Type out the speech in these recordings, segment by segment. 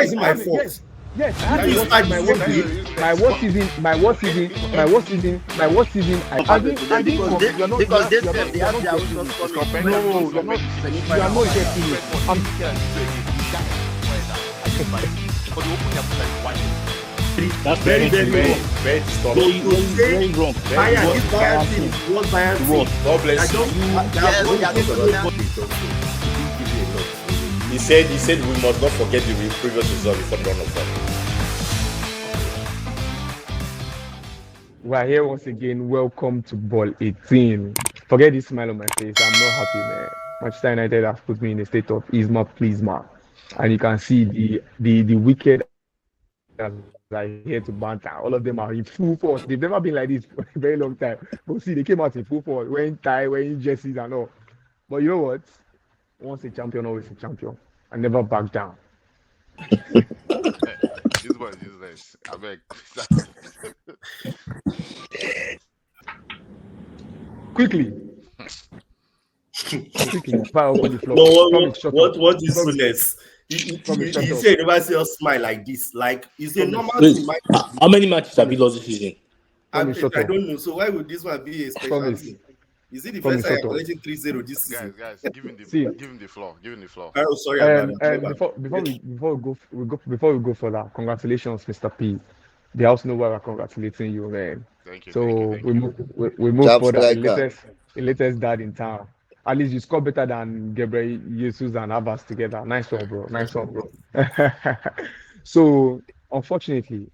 is it my fault? Yes, I Can had you to start watch the same way? my worst season. I didn't you're not because they getting said they have their own it. source No, coming. you're not getting it. That's Very, very wrong. very So disturbing. you say Very wrong. Bayern, this Bayern thing is what Bayern thing. God bless you. He said we must not forget the previous result before the run of form. We're here once again. Welcome to Ball 18. Forget this smile on my face. I'm not happy, man. Manchester United have put me in a state of isma plisma, and you can see the wicked are here to banter. All of them are in full force. They've never been like this for a very long time. But see, they came out in full force, wearing tie, wearing jerseys and all. But you know what? Once a champion, always a champion. I never back down. This one is useless. I beg. Quickly, fire up on the floor. What is soonest? You say you never see us smile like this. Like, it's a normal thing. How many matches have you lost this season? I don't know. So why would this one be a special thing? Is it the first time I'm collecting 3-0 this season? Guys, give him the floor. Give him the floor. Oh, sorry. Before we go further, congratulations, Mr. P. The house know why we're congratulating you, man. Thank you. So thank you. we move further. The latest dad in town. At least you score better than Gabriel Jesus and Abbas together. Nice one, bro. So unfortunately,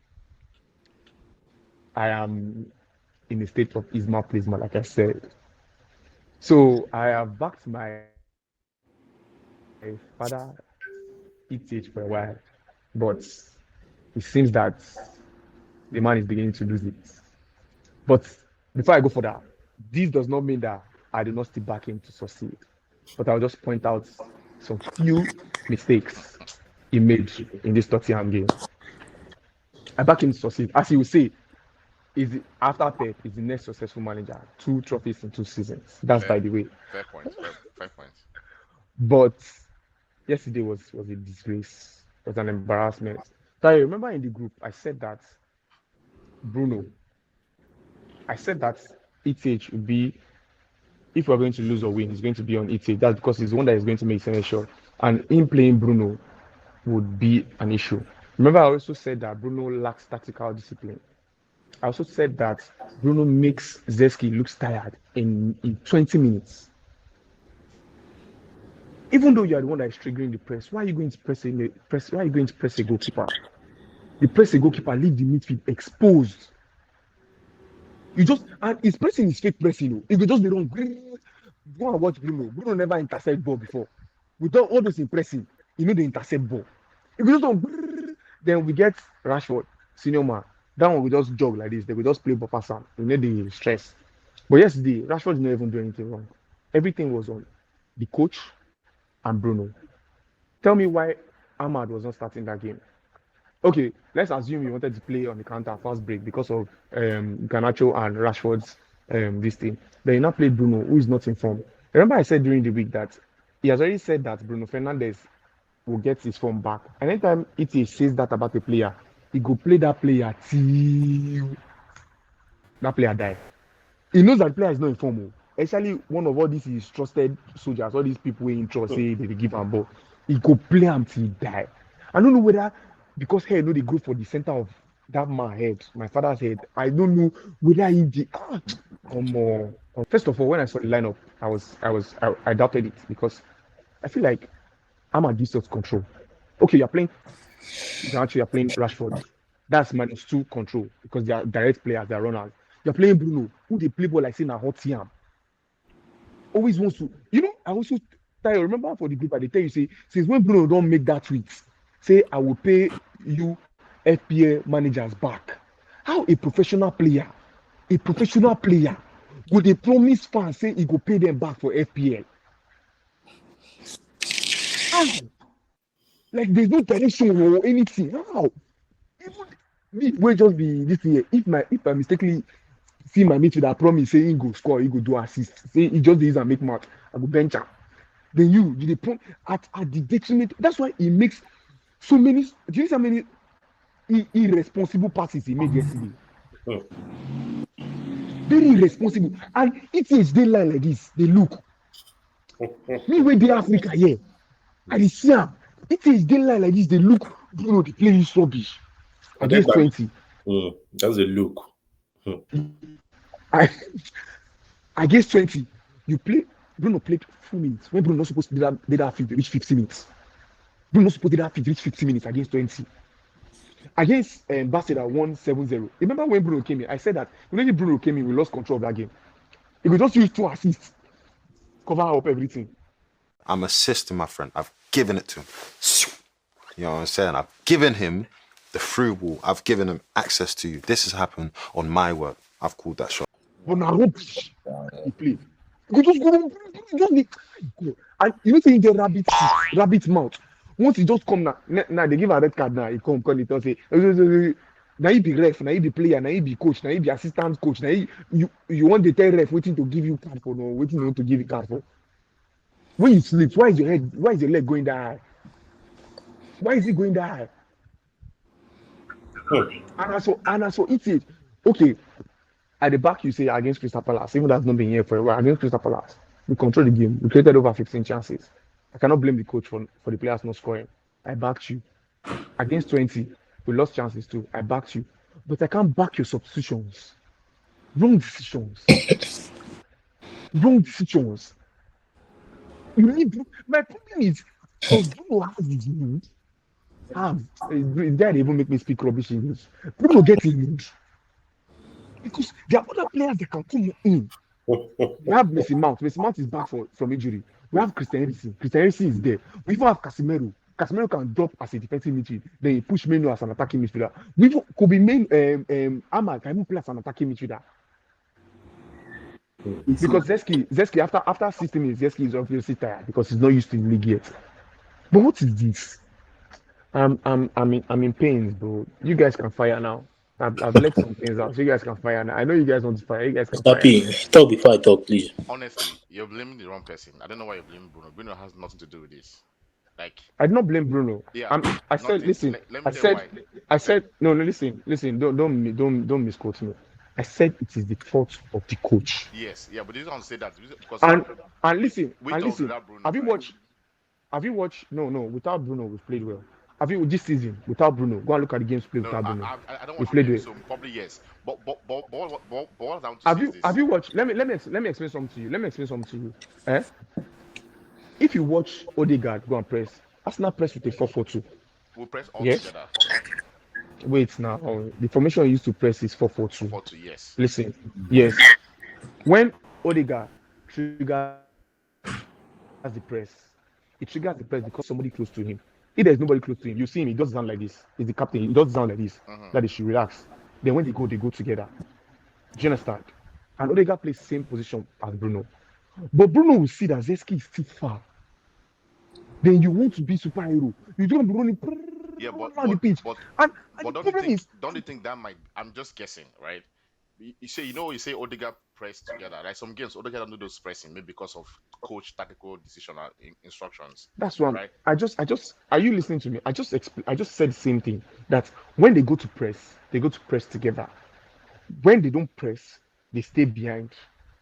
I am in a state of isma plisma, like I said. So I have backed my father ETH for a while, but it seems that the man is beginning to lose it. But before I go further, this does not mean that I do not still back him to succeed. But I'll just point out some few mistakes he made in this Tottenham game. I back him to succeed. As he will say, after Pep is the next successful manager. 2 trophies in 2 seasons. That's by the way. Fair point. 5 points. But yesterday was a disgrace. It was an embarrassment. So I remember in the group, I said that ETH would be, if we're going to lose or win, it's going to be on ETH. That's because he's the one that is going to make second shot. And in playing Bruno would be an issue. Remember, I also said that Bruno lacks tactical discipline. I also said that Bruno makes Zeski look tired in 20 minutes. Even though you are the one that is triggering the press, why are you going to press a goalkeeper? You press a goalkeeper, leave the midfield exposed. And he's pressing his fake pressing. If you just be wrong, go and watch Bruno. Bruno never intercept ball before. Without all those impressing, they intercept ball. If you just don't, then we get Rashford, senior man. That one will just jog like this. They will just play bumper sound. We need the stress. But yesterday, Rashford did not even do anything wrong. Everything was on the coach and Bruno. Tell me why Ahmad was not starting that game. Okay, let's assume you wanted to play on the counter fast break because of Garnacho and Rashford's this thing. Then you now played Bruno, who is not in form. Remember I said during the week that he has already said that Bruno Fernandes will get his form back. And anytime it says that about a player, he go play that player till that player die. He knows that the player is not in form. Actually, one of all these is trusted soldiers, all these people in trust say they give him ball. He go play him till he die. I don't know whether because hey, no, they go for the center of that man's head, my father's head. I don't know whether he did. Come on. First of all, when I saw the lineup, I doubted it because I feel like I'm at this of control. Okay, you're playing Rashford. That's -2 control because they are direct players, they are runners. You're playing Bruno, who they play ball like saying a hot yam. Always wants to, I also remember for the group, they tell you, say, since when Bruno don't make that tweet, say, I will pay you FPL managers back. How a professional player would they promise fans say he go pay them back for FPL? How? Like there's no direction or anything. How? Even me will just be this year. If I mistakenly see my midfielder promise say he go score, he go do assist, say he just use and make match, I go bench him. Then you the at the detriment. That's why it makes So many. Do you see how many irresponsible passes he made yesterday? Very irresponsible. And it is they lie like this. They look. Me wey dey Africa here, I dey see am. It is they lie like this. They look. Bruno dey play this rubbish against 20. That's a look. I against 20, you play. Bruno played 4 minutes when Bruno not supposed to do that reach 50 minutes. Bruno not supposed to do that reach 50 minutes against 20. Against Barcelona 1-7-0. Remember when Bruno came in? I said that when Bruno came in, we lost control of that game. He could just use 2 assists, cover up everything. I'm assisting my friend. I've given it to him. You know what I'm saying? I've given him the through ball. I've given him access to you. This has happened on my work. I've called that shot. But now rubbish. He played. He just go. And you know saying the rabbit mouth. Once he just come now they give a red card now. He come it and say, now he be ref, now he be player, now he be coach, now he be assistant coach. Now you want the tell ref waiting to give you card for no, waiting you want to give you card for. When you sleep, why is your leg going that high? Why is it going that high? And so it's it. Okay. At the back, you say against Crystal Palace, even that's not been here for a while. Against Crystal Palace, we control the game. We created over 15 chances. I cannot blame the coach for the players not scoring. I backed you. Against 20, we lost chances too. I backed you. But I can't back your substitutions. Wrong decisions. Wrong decisions. You need. My problem is, Bruno has his mood. That even make me speak rubbish English. Bruno get in mood. Because there are other players that can come in. We have Mason Mount. Mason Mount is back from injury. We have Christian Eriksen. Christian Eriksen is there. We even have Casemiro. Casemiro can drop as a defensive midfielder. Then he push Menu as an attacking midfielder. We could be Ahmad can even play as an attacking midfielder. Because Zeski after 60 minutes, Zeski is obviously tired because he's not used to the league yet. But what is this? I'm in pains, bro. You guys can fire now. I've let some things out, so you guys can fire now. I know you guys want to fire. You guys can fire. Talk before I talk, please. Honestly, you're blaming the wrong person. I don't know why you're blaming Bruno. Bruno has nothing to do with this. Like, I did not blame Bruno. Yeah, I said, listen. Let me tell you why. I said, no. Listen. Don't misquote me. I said it is the fault of the coach. Yes, yeah, but you don't say that because and listen. Bruno, Have you watched? No. Without Bruno, we've played well. Have you this season without Bruno? Go and look at the games played without Bruno. I don't we want played to well. so probably yes. But have you watched? Let me explain something to you. If you watch Odegaard go and press, Arsenal press with a 4-4-2. We'll press all together. Wait now. The formation I used to press is 4-4-2. 4-2, yes. Listen, yes. When Odegaard triggers the press, it triggers the press because somebody close to him. If there's nobody close to him, you see him, he does sound like this. He's the captain, he does sound like this. That he should relax. Then when they go together. Do you understand? And Odegaard plays same position as Bruno. But Bruno will see that Zeski is too far. Then you want to be superhero. You don't be running around the pitch. But don't you think that might? I'm just guessing, right? You say Odegaard press together. Like some games, Odegaard don't do those pressing, maybe because of coach tactical decision instructions. That's one. Right? I just. Are you listening to me? I just said the same thing. That when they go to press together. When they don't press, they stay behind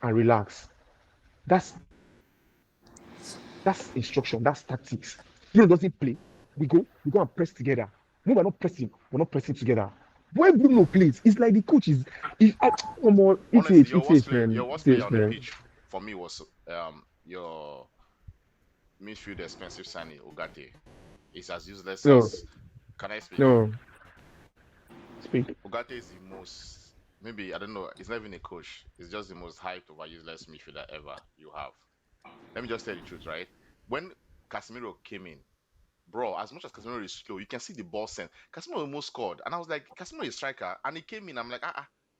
and relax. That's instruction. That's tactics. Bruno doesn't play. We go and press together. When we're not pressing together. When Bruno plays, it's like the coach is more. Honestly, your worst player on the pitch for me was your midfield expensive signing Ugarte. It's as useless as. Can I speak? No. Speak. Ugarte is the most. Maybe I don't know. It's not even a coach. It's just the most hyped over useless midfielder ever you have. Let me just tell you the truth, right? When Casemiro came in, bro, as much as Casemiro is slow, you can see the ball sense. Casemiro almost scored, and I was like, Casemiro is striker, and he came in. I'm like,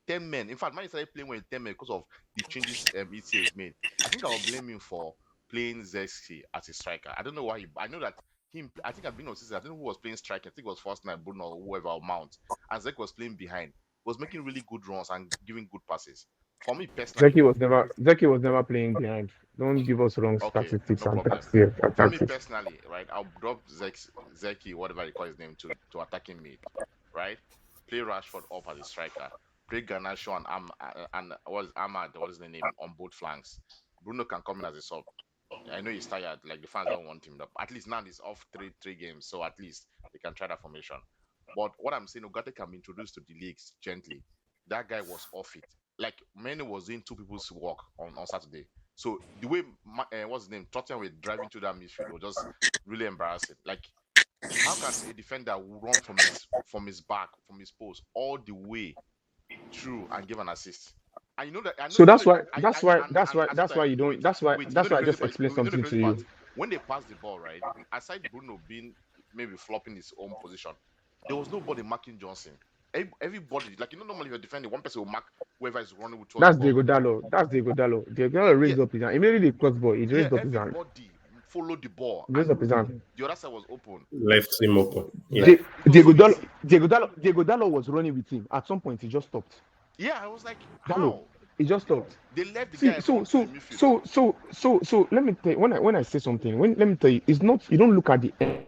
10 men. In fact, Man started playing with 10 men because of the changes ETA has made. I think I will blame him for playing Zeski as a striker. I don't know why. I know that him. I think I've been on season. I don't know who was playing striker. I think it was first night Bruno or whoever or Mount, and Zek was playing behind. Was making really good runs and giving good passes. for me personally, Zeki was never playing behind. Don't give us wrong okay, statistics no and problem. For me tactics. personally, right, I'll drop Zeki, whatever you call his name, to attacking mid, right? Play Rashford up as a striker. Play Garnacho and what is Ahmad? What is the name on both flanks? Bruno can come in as a sub. I know he's tired, like the fans don't want him. At least now he's off three games, so at least they can try that formation. But what I'm saying, Ugarte can be introduced to the leagues gently. That guy was off it. Like Mane was doing two people's work on Saturday. So the way what's his name, Tottenham were driving to that midfield was just really embarrassing. Like, how can a defender run from his back, from his post, all the way through and give an assist? And you know that I know So you know that's that why I that's why and that's why as that's I why you don't wait, you know that's the why I crazy just part, explained you know the something to crazy part. you. When they pass the ball, right, aside Bruno being maybe flopping his own position, there was nobody marking Johnson. Everybody, like, normally if you're defending, one person will mark whoever is running towards the That's ball. Diego Dallo. Diego Dallo Yeah, raised up his hand. Immediately the cross ball, he yeah, raised up his hand. everybody followed the ball, He raised and up his hand. the other side was open. Left him open. Yeah. Like, it was so easy. Diego Dallo was running with him. At some point, he just stopped. Yeah, I was like, Dallo, how? he just stopped. They left the See, guy run to the midfield. so let me tell you, when I say something, let me tell you, it's not, you don't look at the end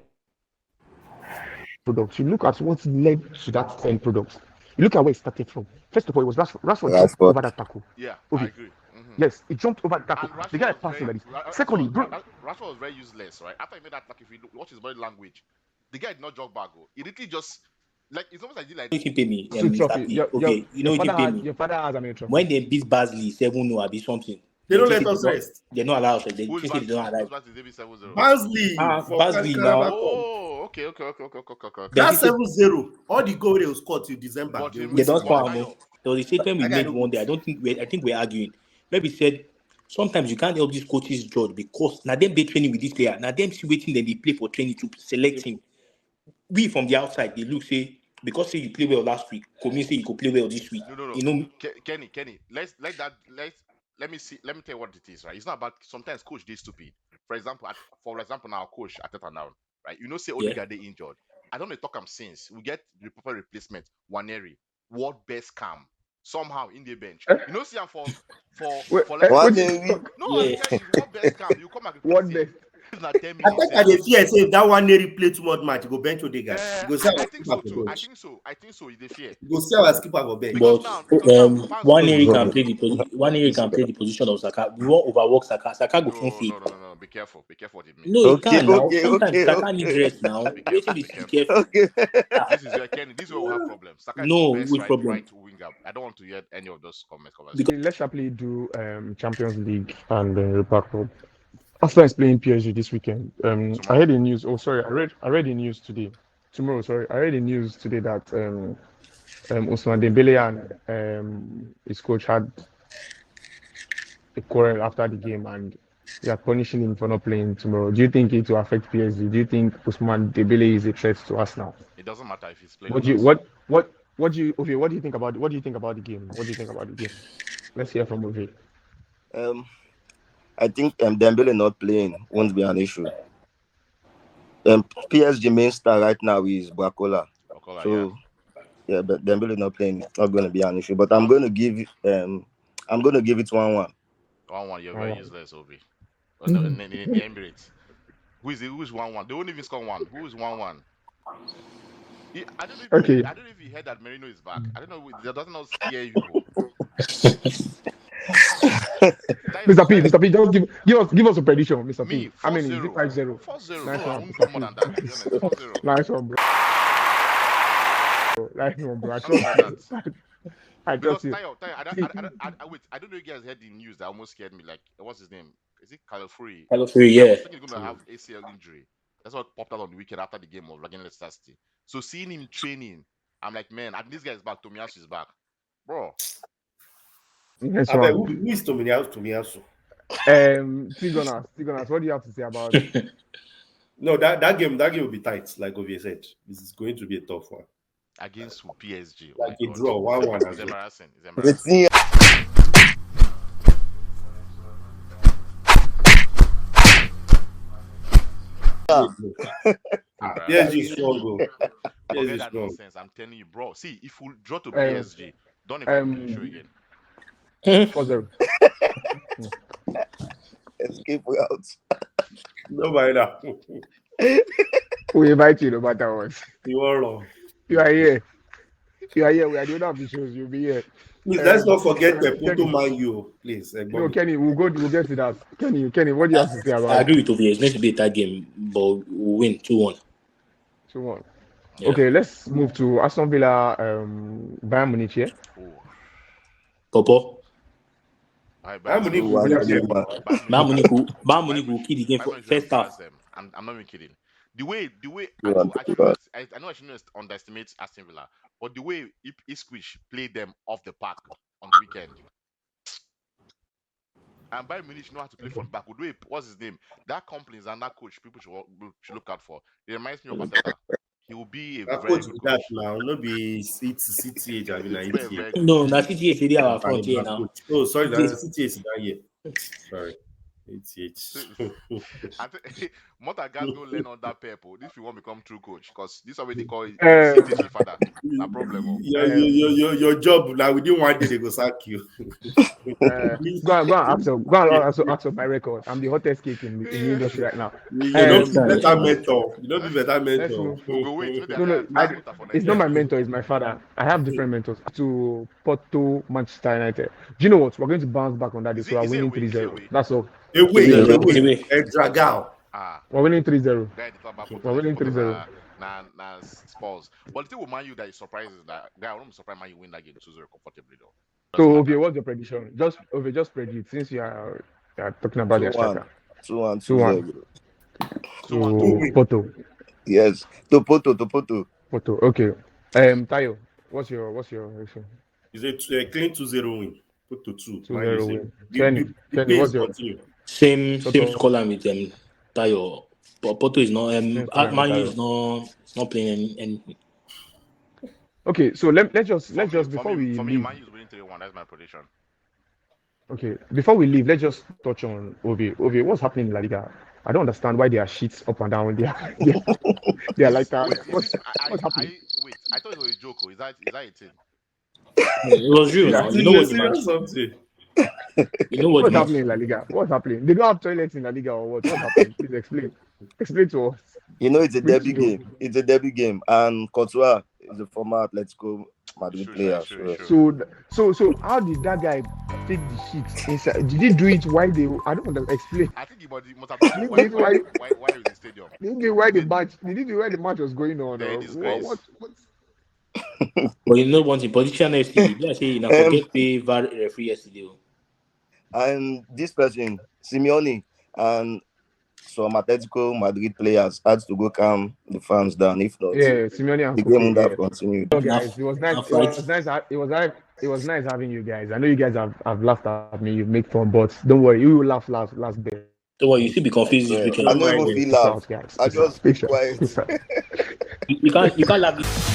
product, you look at what led to that end product. You look at where it started from. First of all, it was Rashford jumped over that tackle. Yeah, I Okay. agree. Yes, he jumped over the tackle. And The Rashford guy was passed him very like this. Secondly, bro, Rashford was very useless, right? After he made that, like, if you watch his body language, the guy did not jog back. He literally just, like, it's almost like he did like You can pay me, so Mr. trophy. P. Okay, you know you can pay me. Your father has a many trophy. When they beat Basley 7-0, I be something. They don't let us rest. They're not allowed. They who's think they don't allow. Basley? They 7-0. Barnsley for Basley Carabao now. Cup. Oh, okay. That 7-0, all the goal they will score till December. But They him- They don't but score. Ayo, There was a statement we That guy made no one good. day. I think we're arguing. Maybe said sometimes you can't help these coaches judge because now them they training with this player. Now them see waiting then they play for training to select him. We from the outside they look say because say you play well last week, could mean say you could play well this week. no. You know, Kenny. Let me tell you what it is, right? It's not about sometimes coach they stupid. For example, now our coach Ateta now, right? Say yeah. Odegaard they injured. I don't know talk him since we get the proper replacement. Waneri, world best cam somehow in the bench. See him for no, I'm telling you, world best cam. You come and What replace best? him. It's not 10 I minutes. think I dey fear say if that one nearly play too much match, he go bench Odegaard. He go sell I as think keeper so for too. bench. I think so. Is the fear. He go sell as keeper for bench. Because now fans one will area know. can play the position of Saka. We won't overwork Saka. Saka go from feet. No. Be careful. Be careful what it means. No, he can't now. Sometimes Saka needs rest now. Be careful. Be careful. This is where Kenny. This is where we have problems. Saka is No, the best with problem. right winger. I don't want to hear any of those comments. Let's sharply do Champions League and Europa Cup. Arsenal is playing PSG this weekend. I heard the news. Oh, sorry, I read the news today. Tomorrow, sorry, I read the news today that Ousmane Dembele and his coach had a quarrel after the game, and they are punishing him for not playing tomorrow. Do you think it will affect PSG? Do you think Ousmane Dembele is a threat to Arsenal? It doesn't matter if he's playing. What do you think about the game? What do you think about the game? Let's hear from Ovi. I think Dembele not playing won't be an issue. PSG main star right now is Bakola. So yeah, but Dembele not playing, not going to be an issue. But I'm going to give it 1-1. 1-1, you're very useless, Obi. In the Emirates. Who is 1-1? They won't even score one. Who is 1-1? I don't know if you heard that Merino is back. I don't know. That doesn't not scare you. Mr. P, just give us a prediction, Mr. P. How many? Is it 5-0? 4-0. Nice No, I one, won't go more than that. To be honest, 4-0. Nice one, bro. Nice one, bro. I trust you. Tayo, wait. I don't know if you guys heard the news that almost scared me. Like, what's his name? Is it Calafuri? Calafuri, yeah. I was thinking he's going to have ACL injury. That's what popped out on the weekend after the game of against Leicester City. So seeing him training, I'm like, man, and this guy is back. Tomiyasu is back, bro. Yes, who is Tomiyasu? Tigonas, what do you have to say about it? No, that game will be tight, like Ovie said. This is going to be a tough one. Against PSG. Like a draw, 1-1. It's embarrassing. PSG strong, bro. Forget that nonsense. I'm telling you, bro. See, if we draw to PSG, don't even show again. 4-0. Escape route. No matter. We invite you no matter what. You are wrong. You are here. You are here. We are doing our shows. You'll be here. Please, let's not forget the Kenny. Porto Man U. Please, No, Kenny, we'll get to that. Kenny, what do you have to say about I agree with Ovie. It's going to be a tight game, but we'll win 2-1. 2-1. Yeah. Okay, let's move to Aston Villa, Bayern Munich here. Popo. Bayern Munich will win the game. Bayern Munich will kill the game for first half. I'm not even kidding. The way I Yeah, know but- I shouldn't underestimate Aston Villa, but the way Ipswich played them off the park on the weekend. And Bayern Munich know how to play front back. What's his name? That companies and that coach people should look out for. It reminds me of Arteta. He will be a That very coach good that coach. now, no be CTH, I mean, Very, CTH. very good. No, na CTH is our front here now. Oh, sorry, CTH. that's CTH is that year. Sorry. CTH. I think Montagas go learn on that purple. This will become true coach because this already call it Eh. CTH father. No problem. Oh. Your job now within 1 day they go sack you. Go on, ask my record. I'm the hottest cake in the industry right now. You don't be better mentor. You don't be better Let's mentor. move. We'll go wait. No, it's not my mentor, it's my father. I have different mentors. To Porto, Manchester United. Do you know what? We're going to bounce back on that. Is So we're it winning away? Is it 3-0. away? That's all. Away. Away. Dragao. We're winning 3-0. Guy, the club We're winning 3-0. Nah, Spurs. But the thing with Man U that is surprises that guy, I don't surprise Man U win that game 2-0 comfortably though. So, okay, what's your prediction? Just predict since you are talking about their striker. 2-1. 2-1. 2-1. To Porto. Yes. To Porto. Porto. Okay. Tayo, what's your reaction? Is a clean 2-0 win. Put to 2. 2-0 win. The Kenny, what's pace your continue. Same Porto. scoreline with Tayo. But Porto is not. scoreline Man U with is not playing anything. Okay, so let's just For before me, we for me, leave. Man U is winning 3-1. That's my prediction. Okay, before we leave, let's just touch on Ovie. What's happening in La Liga? I don't understand why they are shits up and down. They are like that. What's happening? Wait, I thought it was a joke. Is that a thing? It was real now. You know what the match. Something. You know what the What's match. happening in La Liga? What's happening? They don't have toilets in La Liga or what? What's happening? Please explain. Explain to us. You know it's a We derby need to know. game. It's a derby game, and Courtois is a former Atletico Madrid player. Sure. So how did that guy take the shit inside? Did he do it while they? I don't want to explain. I think he must have done it why in the stadium. Did he do it while the match? Did he do it while the match was going on? They're a Or disgrace. what? But you know one thing, politician yesterday, I say you forget pay VAR referee yesterday. And this person, Simeone, and some Atletico Madrid players had to go calm the fans down. If not, Yeah, Simeone and the game would have yeah. continued. So guys, it was nice. It was nice having you guys. I know you guys have laughed at me. You make fun, but don't worry, you will laugh last day. So what you still be confused this weekend. I don't even feel Peace laugh. out, guys. I just Peace keep out. quiet. Peace out. You can't laugh this.